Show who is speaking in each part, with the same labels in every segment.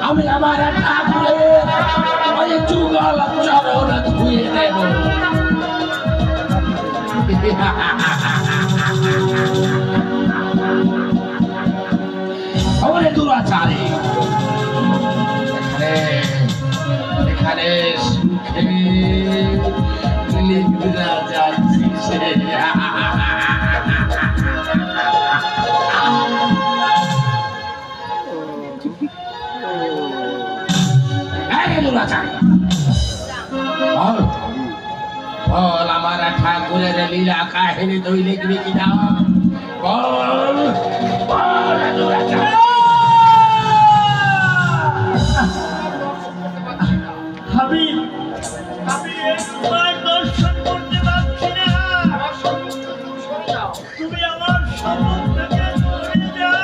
Speaker 1: আমি আমার ঠাকুরের ওই যুগল চরণ ধুয়ে দেব। ওরে দুরাচারে এখানে সুখে লিখবিরা যাচ্ছি সে বল আমার ঠাকুরের লীলা কাহিনী তুই লিখবি কিনা বল বল
Speaker 2: আমি তোমার দর্শন করতে পারছি না। তুমি আমার সম্মুখ থেকে সরে যাও।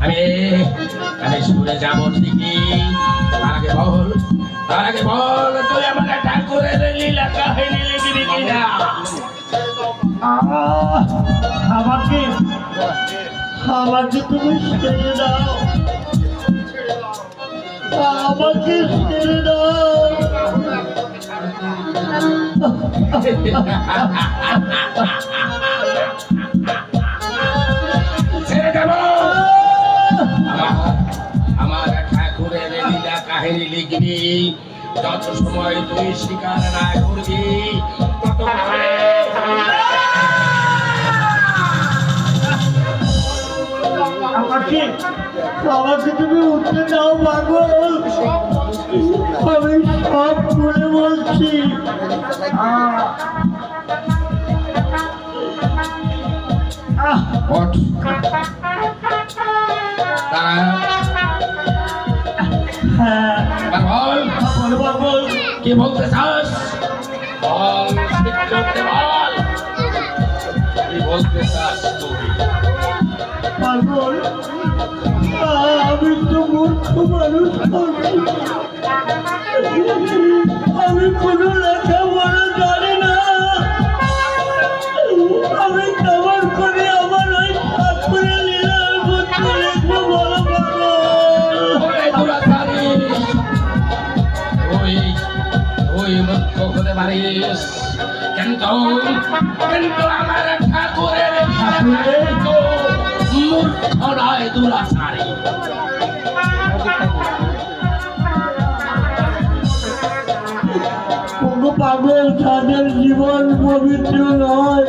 Speaker 1: আমি শুনে যাব ঠিকই, তার আগে বল তুই আমার ঠাকুরের লীলা কাহিনী লিখবি কিনা?
Speaker 2: আমাকে তুমি ছেড়ে দাও, আমাকে ছেড়ে দাও।
Speaker 1: ছেড়ে দেব। আমার ঠাকুরের লীলা কাহিনী লিখবি, যত সময় তুই স্বীকার না করবি তত
Speaker 2: আমাকে তুমি উঠে দাও পাগল, আমি সব করে বলছি।
Speaker 1: কি বলতে চাস বল, বল কি বলতে চাস তুই?
Speaker 2: পাগল, আমি তো মূর্খ মানুষ, আমি কোনো লেখাপড়া জানি না। আমি কেমন করে আমার ওই ঠাকুরের লীলার মধ্যে লিখবো বলো পাগল?
Speaker 1: তুই মুখ্য হতে পারিস, কিন্তু আমার ঠাকুরের মূর্খ নয়, দুরাচারী।
Speaker 2: পাগল, তাদের জীবন পবিত্র নয়,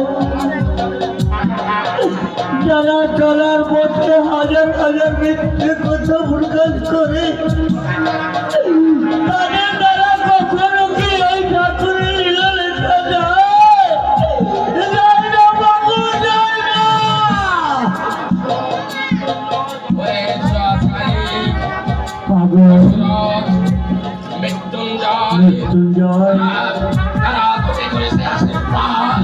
Speaker 2: যারা চলার পথে হাজার হাজার মিথ্যে কথা প্রকাশ করে, তাদের দ্বারা কখনো কি ওই ঠাকুরের লীলা লেখা যায়? যায় না পাগল, যায় না। পাগল, মৃত্যুঞ্জয়,
Speaker 1: তারা তোকে করেছে আশীর্বাদ।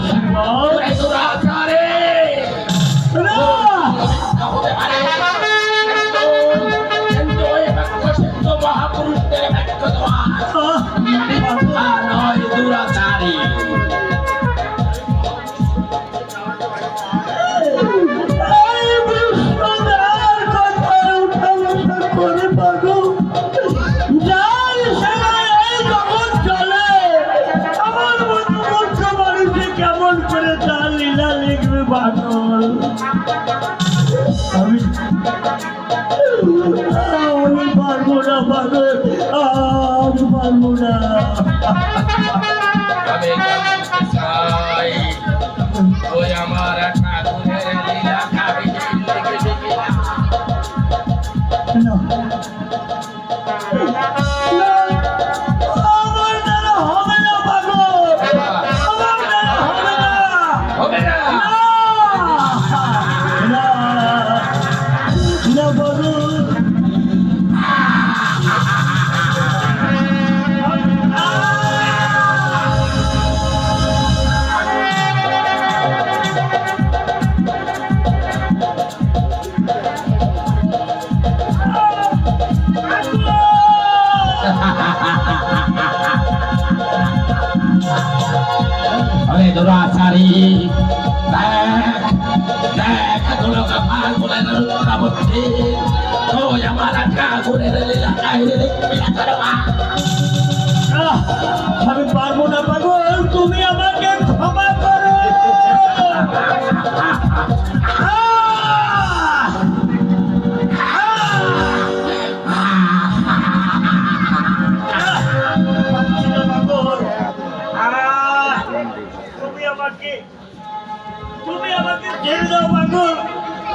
Speaker 1: দুরাচারী হতে পারে, কিন্তু ওই বাক্য সিদ্ধ মহাপুরুষদের বাক্য নয়, দুরাচারী।
Speaker 2: কেমন করে তার লীলা লিখবে পাগল? আমি পারবো না পাগল, আমি পারবো না।
Speaker 1: আমি জানতে চাই ওই আমার ঠাকুরের লীলা কাহিনী লিখে
Speaker 2: No. আমার দ্বারা হবে না পাগল, আমার দ্বারা হবে না।
Speaker 1: হবে না।
Speaker 2: না, না পাগল।
Speaker 1: দুরাচারী দেখ দেখ তোলো কপাল বলে রুদ্রাবতী ওই আমার আটকা ঘুরে
Speaker 2: আমি পারবো না পাগল, তুমি আমাকে ক্ষমা করো। পারছি না পাগল। তুমি আমাকে ছেড়ে দাও পাগল,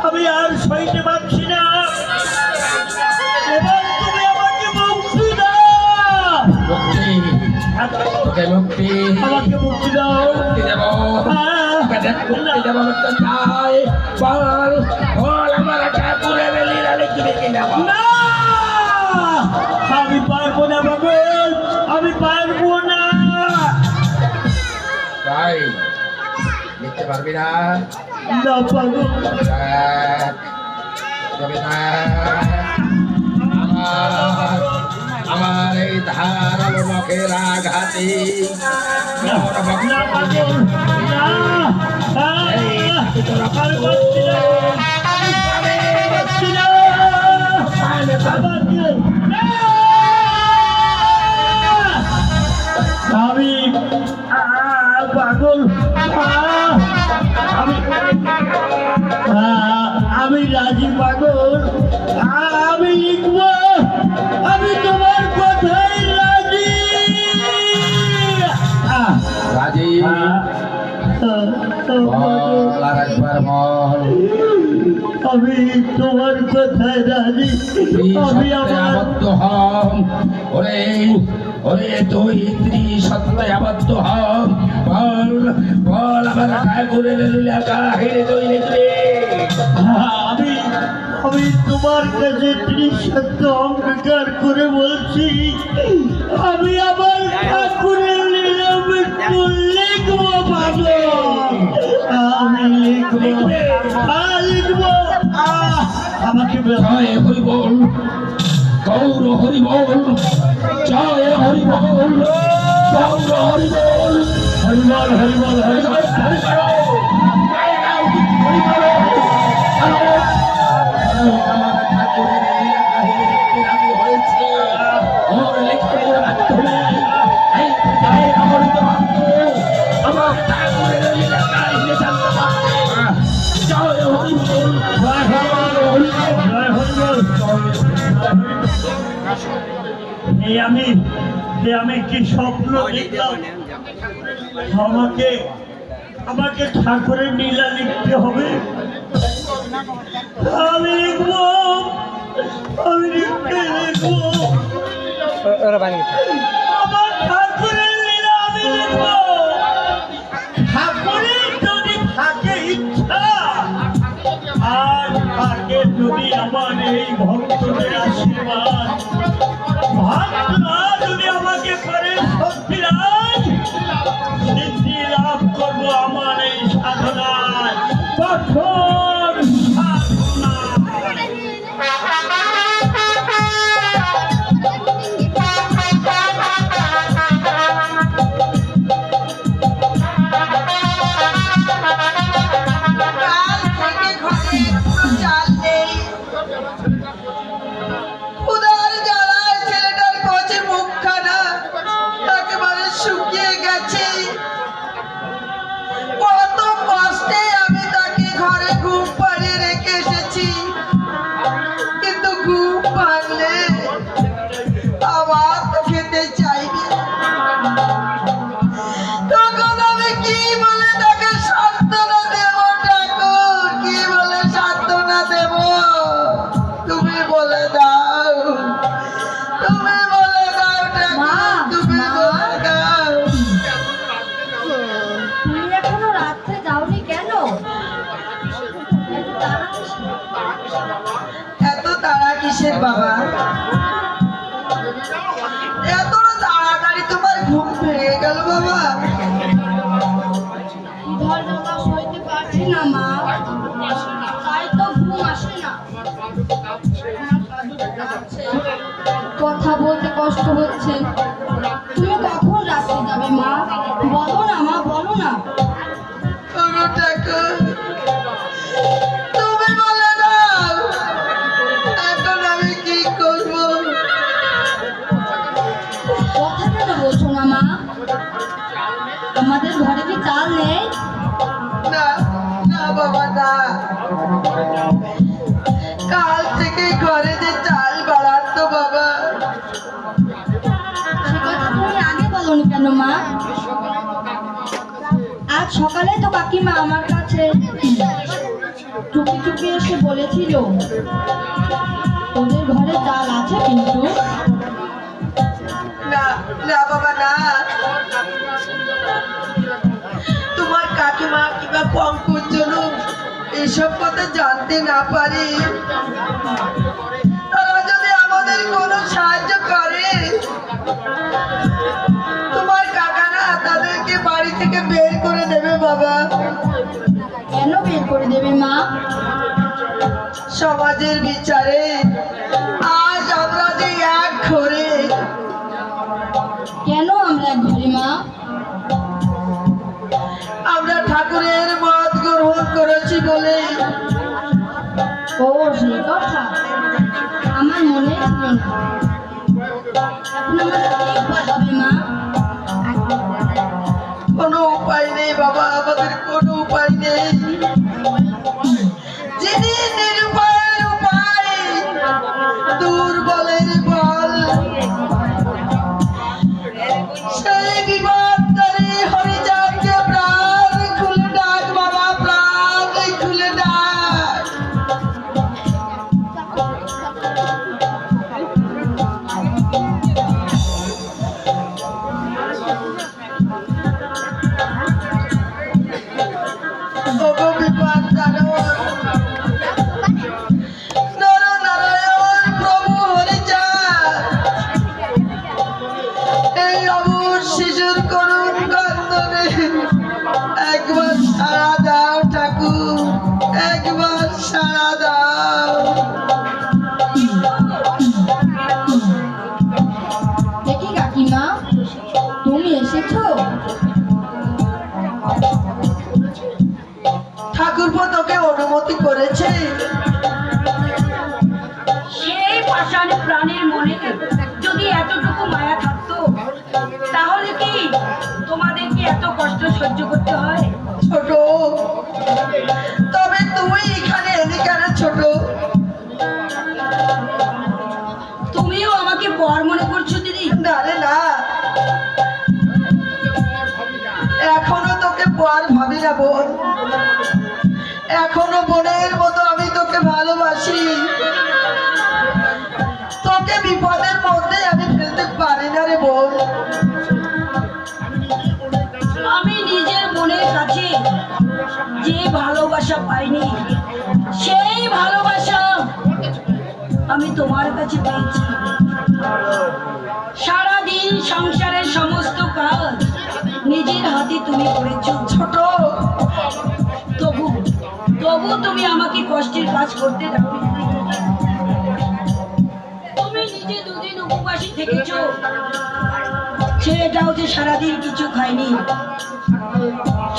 Speaker 2: আমি আর সইতে পারছি না। এবার তুমি আমাকে মুক্তি দাও।
Speaker 1: মুক্তি তোকে মুক্তি
Speaker 2: আমাকে মুক্তি দাও।
Speaker 1: মুক্তি দেব মুক্তি দেব তো চাই বল বল আমার ঠাকুরের লীলা লিখবি কিনা বল।
Speaker 2: না, আমি পারবো না পাগল, আমি পারবো না।
Speaker 1: তাই লিখতে পারবি না?
Speaker 2: না পাগল,
Speaker 1: দেখ, তবে না, আমার এই ধারালো নখের আঘাতে মোর
Speaker 2: না পাগল, না,
Speaker 1: আমি তোরা
Speaker 2: আমি পারছি না, আমি পারছি না, আমাকে না। আমি পাগল, আমি রাজি পাগল, আমি লিখবো, আমি তোমার কথাই রাজি।
Speaker 1: রাজি বল আর একবার বল।
Speaker 2: আমি তোমার কথায় রাজি। আমি আমার
Speaker 1: আবদ্ধ হম ওরে ওরে তুই ত্রিসত্রে আবদ্ধ হম বল বল আমার ঠাকুরের লীলা কাহিনী তুই লিখবি।
Speaker 2: আমি আমি তোমার কাছে ত্রিসত্য অঙ্গীকার করে বলছি, আমি আমার ঠাকুরের লীলা মৃত্যু লিখবো পাগল, আমি লিখবো, লিখবো। আমাকে
Speaker 1: জয় হরি বল গৌর হরি বল জয় হরি বল গৌর হরি বল
Speaker 2: হরিবল হরিবল হরিবল।
Speaker 1: আমার ঠাকুরের লীলা কাহিনী লিখতে রাজি হয়েছে ওর লেখনের মাধ্যমে এই হৃদয়ের অমৃত বাক্য আমার ঠাকুরের লীলা কাহিনী জানতে পারবে। জয় হরি বল
Speaker 2: জয় হরিবল জয় হরিবল। এই আমি কি স্বপ্ন দেখলাম? আমাকে আমাকে ঠাকুরের লীলা লিখতে হবে। আমি লিখবো, আমি লিখবো আমার ঠাকুরের লীলা আমি লিখবো। ঠাকুরের যদি থাকে ইচ্ছা আর থাকে যদি আমার এই ভক্তদের আশীর্বাদ, ভক্তরা যদি আমাকে করে শক্তিরাজ সিদ্ধি লাভ করবো আমার এই সাধনায়, কঠোর সাধনায়।
Speaker 3: কাল থেকে ঘরে একটু চাল নেই। ক্ষুধার জ্বালায় ছেলেটার কচে মুখখানা একেবারে শুকিয়ে গেছে। কত কষ্টে আমি তাকে ঘরে ঘুম পাড়িয়ে রেখে এসেছি, কিন্তু ঘুম ভাঙলে আবার তো খেতে চাইবে। তখন আমি কি বলে তাকে সান্ত্বনা দেব ঠাকুর, কি বলে সান্ত্বনা দেব? তুমি বলে দাও, তুমি বলে দাও ঠাকুর, তুমি বলে দাও।
Speaker 4: তুমি এখনো রাত্রে যাওনি কেন? এত তাড়া কিসের?
Speaker 3: এত তাড়া কিসের বাবা? এত তাড়াতাড়ি তোমার ঘুম ভেঙে গেল বাবা?
Speaker 4: ধর জ্বালা সইতে পারছি না মা, তাই তো ঘুম আসে না। কথা বলতে কষ্ট হচ্ছে। তুমি কখন রাত্রে যাবে মা? বলো না মা, বলো না। সকালে তো কাকিমা আমার কাছে চুপি চুপি এসে বলেছিল তোদের ঘরে চাল আছে কিন্তু
Speaker 3: না না বাবা না, তোমার কাকিমা কিংবা পঙ্কজ যেন এসব কথা জানতে না পারে। তারা যদি আমাদের কোনো সাহায্য করে, তোমার কাকা না তাদেরকে বাড়ি থেকে বের করে দেবে বাবা।
Speaker 4: কেন বের করে দেবে মা?
Speaker 3: সমাজের বিচারে আজ আমরা যে এক ঘরে।
Speaker 4: কেন আমরা এক ঘরে মা?
Speaker 3: আমরা ঠাকুরের মত গ্রহণ করেছি বলে।
Speaker 4: ও সেই কথা আমার মনে ছিল না। এখন আমাদের কি উপায় হবে মা?
Speaker 3: কোনো উপায় নেই বাবা, আমাদের কোনো উপায় নেই। যিনি নিরুপায়ের উপায়, দুর্বলের বল, সেই বিপদকারী হরিজনকে প্রাণ খুলে ডাক বাবা, প্রাণ খুলে ডাক। ওগো বিপদ নারায়ণ প্রভু হরিচাঁদ, এই অবুর শিশুর করুণ কান্দনে একবার সাড়া দাও ঠাকুর, একবার সাড়া দাও।
Speaker 4: দেখি কাকিমা তুমি এসেছো?
Speaker 3: ঠাকুরপো তোকে অনুমতি করেছে?
Speaker 5: সেই পাষাণ প্রাণীর মনে যদি এতটুকু মায়া থাকতো, তাহলে কি তোমাদেরকে এত কষ্ট সহ্য করতে হয়?
Speaker 3: ছোট, তবে তুই এখানে এলি কেন ছোট?
Speaker 5: তুমিও আমাকে পর মনে করছো দিদি?
Speaker 3: না রে না, এখনো তোকে পর ভাবি না বোন। এখনো বোনের মতো আমি তোকে ভালোবাসি। তোকে বিপদের মধ্যে আমি ফেলতে পারি না রে বোন।
Speaker 5: আমি নিজের মনের কাছে যে ভালোবাসা পাইনি, সেই ভালোবাসা আমি তোমার কাছে পেয়েছি। সারাদিন সংসারের সমস্ত কাজ নিজের হাতে তুমি করেছো
Speaker 3: ছোট,
Speaker 5: তবু তবু তুমি আমাকে কষ্টের কাজ করতে দাও। তুমি নিজে দুদিন উপবাসী থেকেছো, ছেলেটাও যে সারাদিন কিছু খায়নি।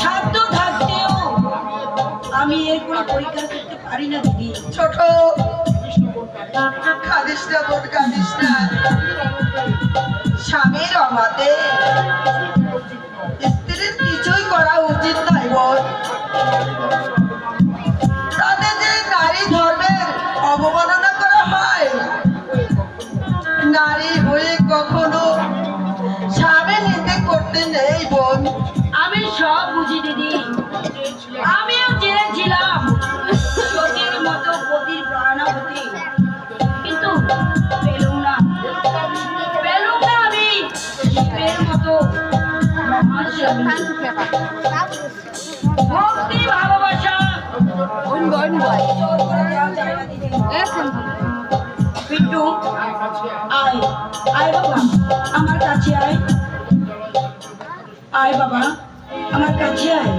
Speaker 5: সাধ্য থাকতেও আমি এর কোনো পরীক্ষা করতে পারি না দিদি।
Speaker 3: ছোট, কাঁদিস না বোন, কাঁদিস না। স্বামীর অভাবে স্ত্রীর কিছুই করা উচিত নয় বোন। তাতে যে নারী ধর্মের অবমাননা করা হয়, নারী হয়ে কখনো স্বামী নিতে করতে নেই বোন।
Speaker 5: আমি সব বুঝি দিদি, আমিও চেয়েছিলাম সতীর মতো পতির প্রাণাবতী, কিন্তু পেলুম না আমি শিবের মতো মহান স্বামী। ভক্তি ভালোবাসা জোর করে দেওয়া যায় না দিদি। পিন্টু, আয় আয় বাবা, আমার কাছে আয়। আয় বাবা, আমার কাছে আয়।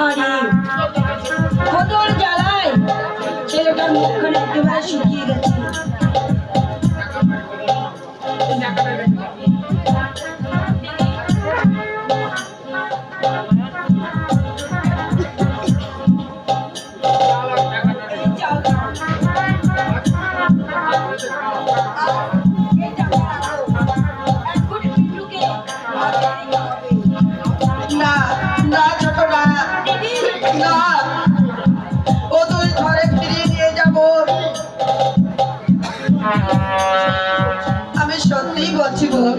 Speaker 5: আরে খোদর জ্বালায় ছেলেটার মুখখানে একেবারে শুকিয়ে গেছে।
Speaker 3: না না ছোট না, না, ও তুই ঘরে ফিরিয়ে নিয়ে যাব। আমি সত্যিই বলছি বোন,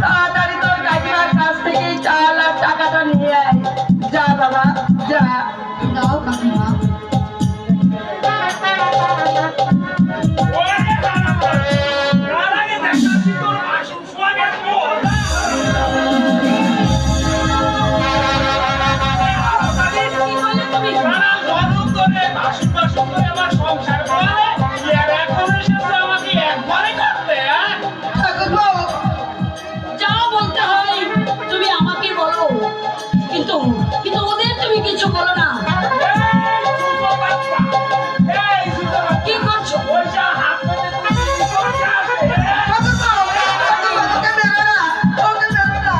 Speaker 3: তাড়াতাড়ি তোর কাকিমার কাছ থেকে চাল আর টাকাটা নিয়ে আয়। যা বাবা যা।
Speaker 4: দাও কাকিমা।
Speaker 5: কি বললে তুমি?
Speaker 3: ঠাকুরপো,
Speaker 5: যা বলতে হয় তুমি আমাকে বলো, কিন্তু কিন্তু ওদের তুমি কিছু বলো না। কি করছো?
Speaker 3: ঠাকুরপো, ওকে মেরো না, ওকে মেরো না।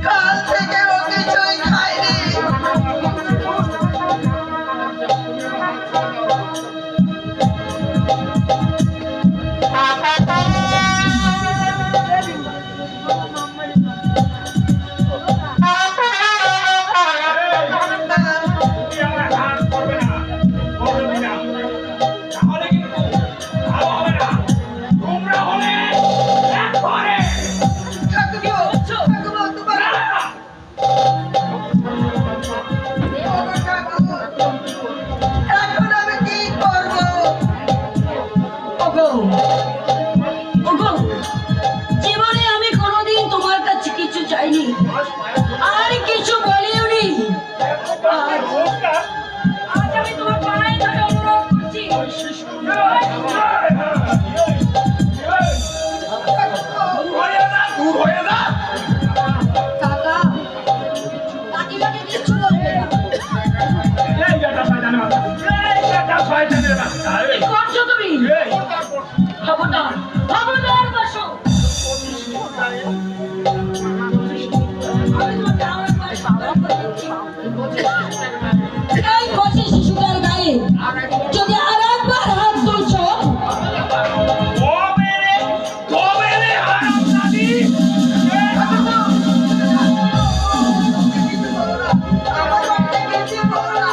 Speaker 3: কাল থেকে ও কিছুই খায়নি। ঠাকুরপো, ঠাকুরপো, তোমার এখন আমি কি করবো?
Speaker 5: ওগো ওগো, জীবনে আমি কোনোদিন তোমার কাছে কিছু চাইনি আর কিছু বলিওনি। আজ আমি তোমার পায়ে ধরে অনুরোধ করছি,
Speaker 4: কাকা কাকিমাকে কিচ্ছু বলবে না।
Speaker 5: কি করছো তুমি? খবরদার খবরদার বসো। আমি তোমাকে আরেকবার সাবধান করে দিচ্ছি। এই কচি শিশুটার গায়ে যদি আরেকবার হাত তুলছো,
Speaker 3: আমার বাড়িতে কিছু বলো না।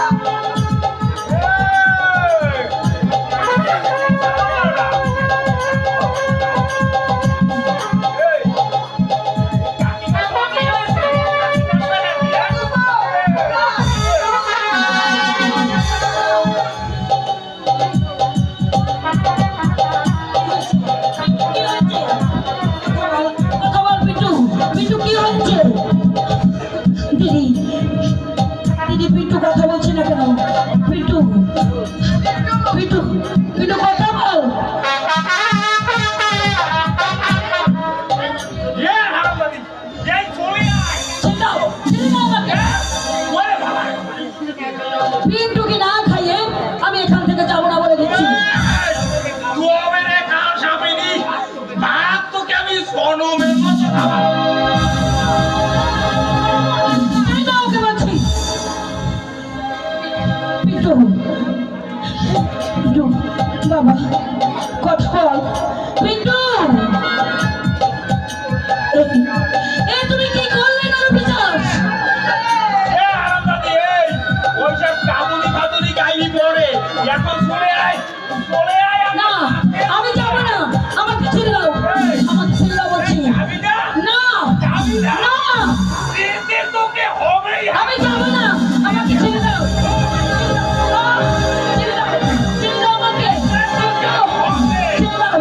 Speaker 5: কি হয়েছে? কথা বল পিন্টু, পিন্টু কি হয়েছে? দিদি দিদি, পিন্টু কথা বলছে না কেন? পিন্টু পিন্টু পিন্টু কথা বল। ছেড়ে দাও, ছেড়ে দাও আমাকে। পিন্টুকে না খাইয়ে আমি এখান থেকে যাবো না বলে দিচ্ছি। ছেড়ে দাও ওকে বলছি। পিন্টু পিন্টু বাবা কথা বল। পিন্টু এ তুমি কি করলে না বিচার? না আমি যাবো না, আমাকে ছেড়ে দাও, আমাকে ছেড়ে দাও বলছি। না না আমি যাবো না, আমাকে ছেড়ে দাও। ছেড়ে দাও, ছেড়ে দাও আমাকে, ছেড়ে দাও, ছেড়ে দাও।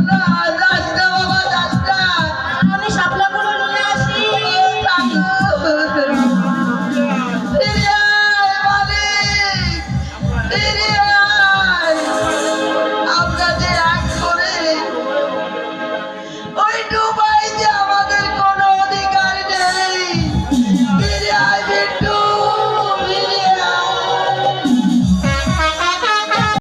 Speaker 3: নাই